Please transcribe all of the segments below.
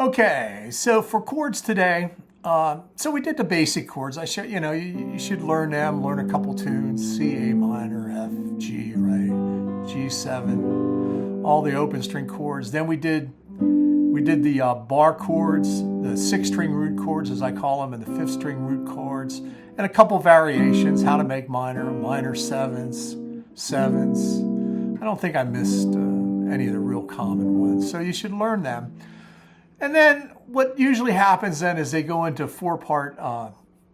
Okay, so for chords today, so we did the basic chords. I should, you should learn them, learn a couple tunes, C, A minor, F, G, right, G7, all the open string chords. Then we did the bar chords, the 6-string root chords as I call them, and the 5th-string root chords, and a couple variations, how to make minor sevenths. I don't think I missed any of the real common ones, so you should learn them. And then what usually happens then is they go into 4-part,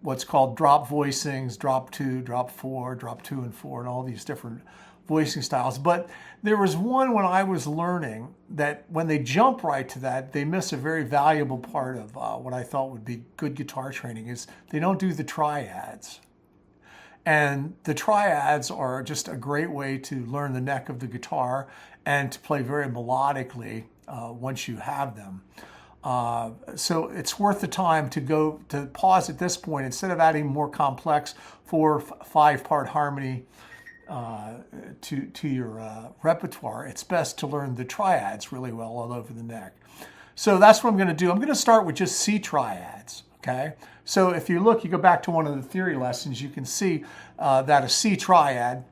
what's called drop voicings, drop 2, drop 4, drop 2 and 4, and all these different voicing styles. But there was one when I was learning that when they jump right to that, they miss a very valuable part of what I thought would be good guitar training, is they don't do the triads. And the triads are just a great way to learn the neck of the guitar and to play very melodically once you have them. So it's worth the time to go to pause at this point instead of adding more complex 4 or 5-part harmony to your repertoire. It's best to learn the triads really well all over the neck. So that's what I'm going to do. I'm going to start with just C triads. Okay. So if you look, you go back to one of the theory lessons, you can see that a C triad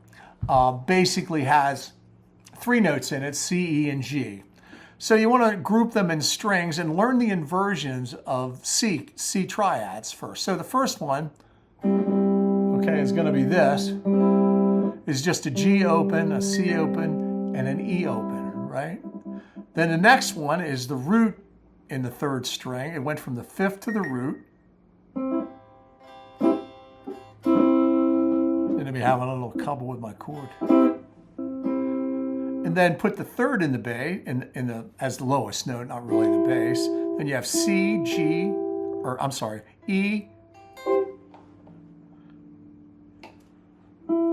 basically has 3 notes in it: C, E, and G. So you want to group them in strings and learn the inversions of C triads first. So the first one, okay, is going to be this. Is just a G open, a C open, and an E open, right? Then the next one is the root in the 3rd string. It went from the 5th to the root. Going to be having a little trouble with my chord. And then put the 3rd in the bass, as the lowest note, not really the bass. Then you have C, G, or I'm sorry, E,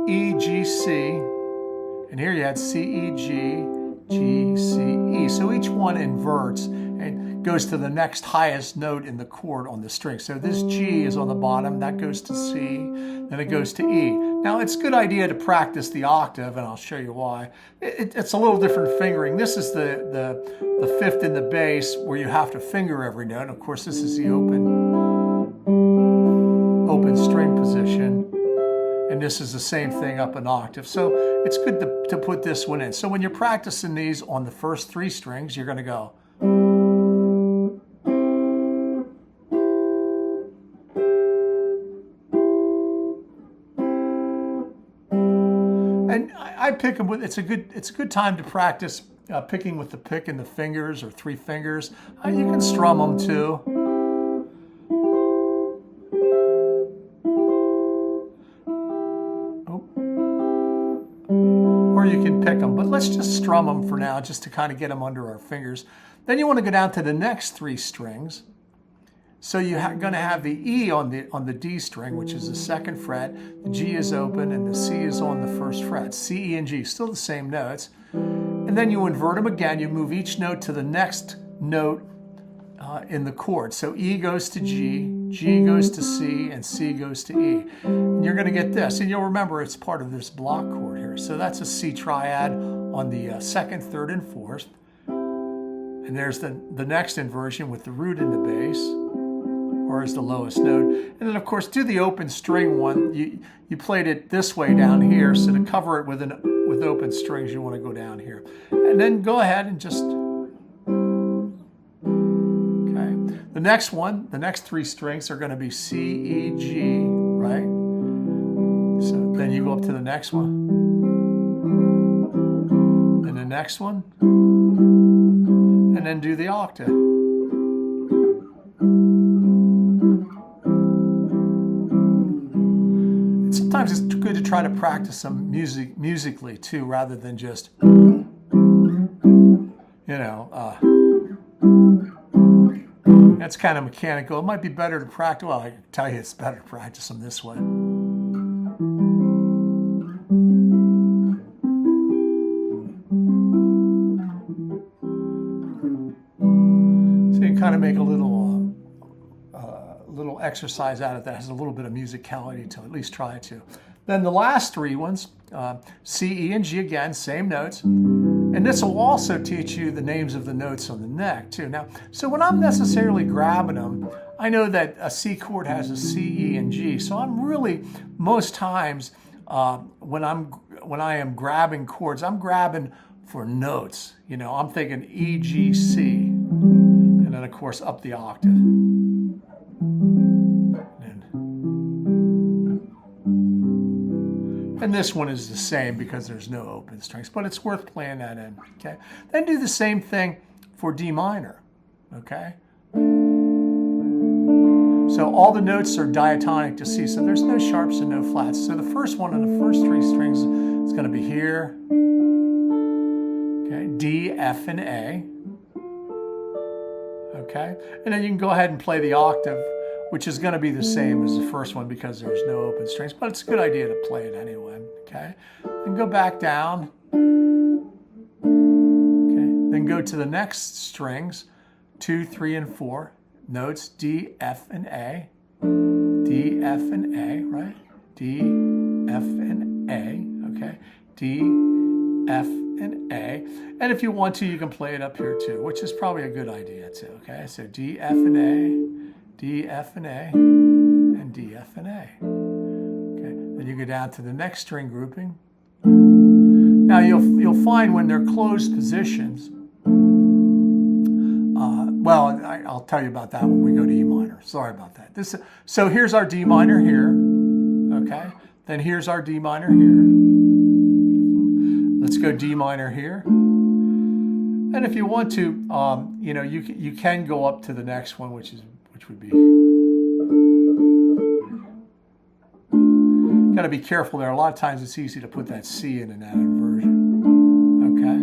E, G, C, and here you had C, E, G, G, C, E. So each one inverts and goes to the next highest note in the chord on the string. So this G is on the bottom, that goes to C, then it goes to E. Now it's a good idea to practice the octave, and I'll show you why. It's a little different fingering. This is the 5th in the bass where you have to finger every note. And of course this is the open string position. And this is the same thing up an octave. So it's good to put this one in. So when you're practicing these on the first 3 strings, you're going to go. And I pick them with, it's a good time to practice picking with the pick and the fingers or 3 fingers. You can strum them too. Or you can pick them, but let's just strum them for now just to kind of get them under our fingers. Then you want to go down to the next 3 strings. So you're going to have the E on the D string, which is the 2nd fret. The G is open and the C is on the 1st fret. C, E, and G, still the same notes. And then you invert them again. You move each note to the next note in the chord. So E goes to G, G goes to C, and C goes to E. And you're going to get this. And you'll remember it's part of this block chord here. So that's a C triad on the 2nd, 3rd, and 4th. And there's the next inversion with the root in the bass, or as the lowest note. And then of course do the open string one. You played it this way down here, so to cover it with open strings you want to go down here. And then go ahead and just, okay. The next one, the next 3 strings are going to be C, E, G, right? So then you go up to the next one. And the next one. And then do the octave. Sometimes it's good to try to practice some musically too, rather than just, that's kind of mechanical. It might be better to practice, well, I can tell you it's better to practice them this way. So you can kind of make a little exercise out of that, has a little bit of musicality to at least try to. Then the last 3 ones, C, E, and G again, same notes. And this will also teach you the names of the notes on the neck too. Now, so when I'm necessarily grabbing them, I know that a C chord has a C, E, and G. So I'm really, most times when I am grabbing chords, I'm grabbing for notes. You know, I'm thinking E, G, C, and then of course up the octave. And this one is the same because there's no open strings, but it's worth playing that in, okay? Then do the same thing for D minor, okay? So all the notes are diatonic to C, so there's no sharps and no flats. So the first one on the first three strings is going to be here, okay? D, F, and A, okay? And then you can go ahead and play the octave, which is going to be the same as the first one because there's no open strings, but it's a good idea to play it anyway, okay? Then go back down, okay? Then go to the next strings, 2, 3, and 4, notes D, F, and A, D, F, and A, right? D, F, and A, okay? D, F, and A. And if you want to, you can play it up here too, which is probably a good idea too, okay? So D, F, and A, D, F, and A, and D, F, and A. Okay, then you go down to the next string grouping. Now you'll find when they're closed positions, well, I'll tell you about that when we go to E minor. Sorry about that. So here's our D minor here, okay? Then here's our D minor here. Let's go D minor here. And if you want to, you know, you can go up to the next one, which would be, got to be careful there. A lot of times it's easy to put that C in that inversion. Okay,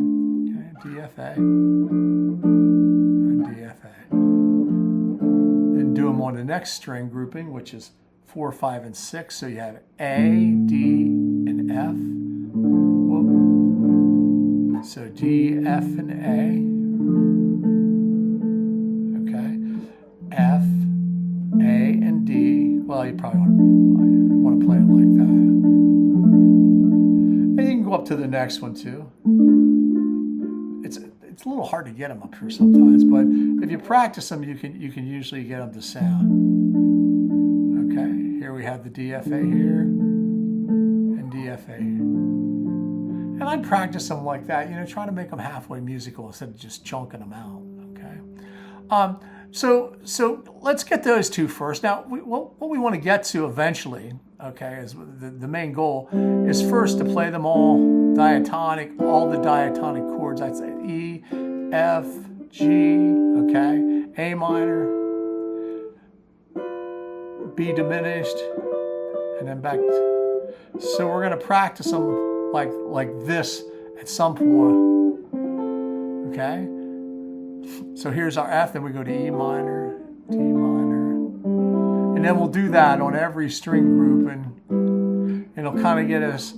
D, F, A, and D, F, A. Then do them on the next string grouping, which is 4, 5, and 6. So you have A, D, and F. Whoop. So D, F, and A. F, A, and D. Well, you probably want to play it like that. And you can go up to the next one too. It's a little hard to get them up here sometimes, but if you practice them, you can usually get them to sound. Okay, here we have the DFA here and DFA here. And I'd practice them like that, you know, try to make them halfway musical instead of just chunking them out. Okay. So let's get those two first. Now, what we want to get to eventually, okay, is the main goal is first to play them all diatonic, all the diatonic chords. I'd say E, F, G, okay, A minor, B diminished, and then back. So we're going to practice them like this at some point, okay? So here's our F, then we go to E minor, D minor, and then we'll do that on every string group, and it'll kind of get us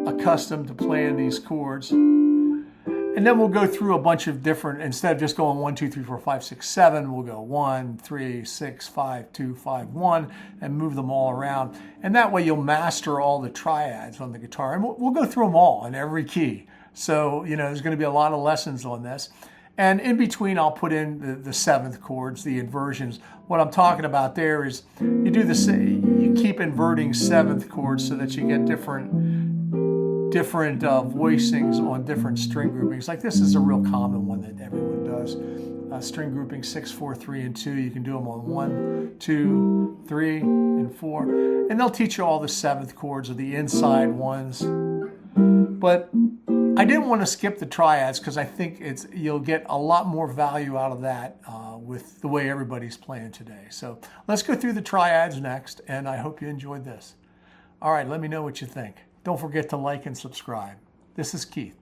accustomed to playing these chords. And then we'll go through a bunch of different, instead of just going 1, 2, 3, 4, 5, 6, 7, we'll go 1, 3, 6, 5, 2, 5, 1, and move them all around. And that way you'll master all the triads on the guitar. And we'll go through them all in every key. So, you know, there's going to be a lot of lessons on this. And in between, I'll put in the seventh chords, the inversions. What I'm talking about there is you do you keep inverting seventh chords so that you get different voicings on different string groupings. Like this is a real common one that everyone does. String grouping 6, 4, 3, and 2. You can do them on 1, 2, 3, and 4. And they'll teach you all the seventh chords or the inside ones. But I didn't want to skip the triads because I think you'll get a lot more value out of that with the way everybody's playing today. So let's go through the triads next, and I hope you enjoyed this. All right, let me know what you think. Don't forget to like and subscribe. This is Keith.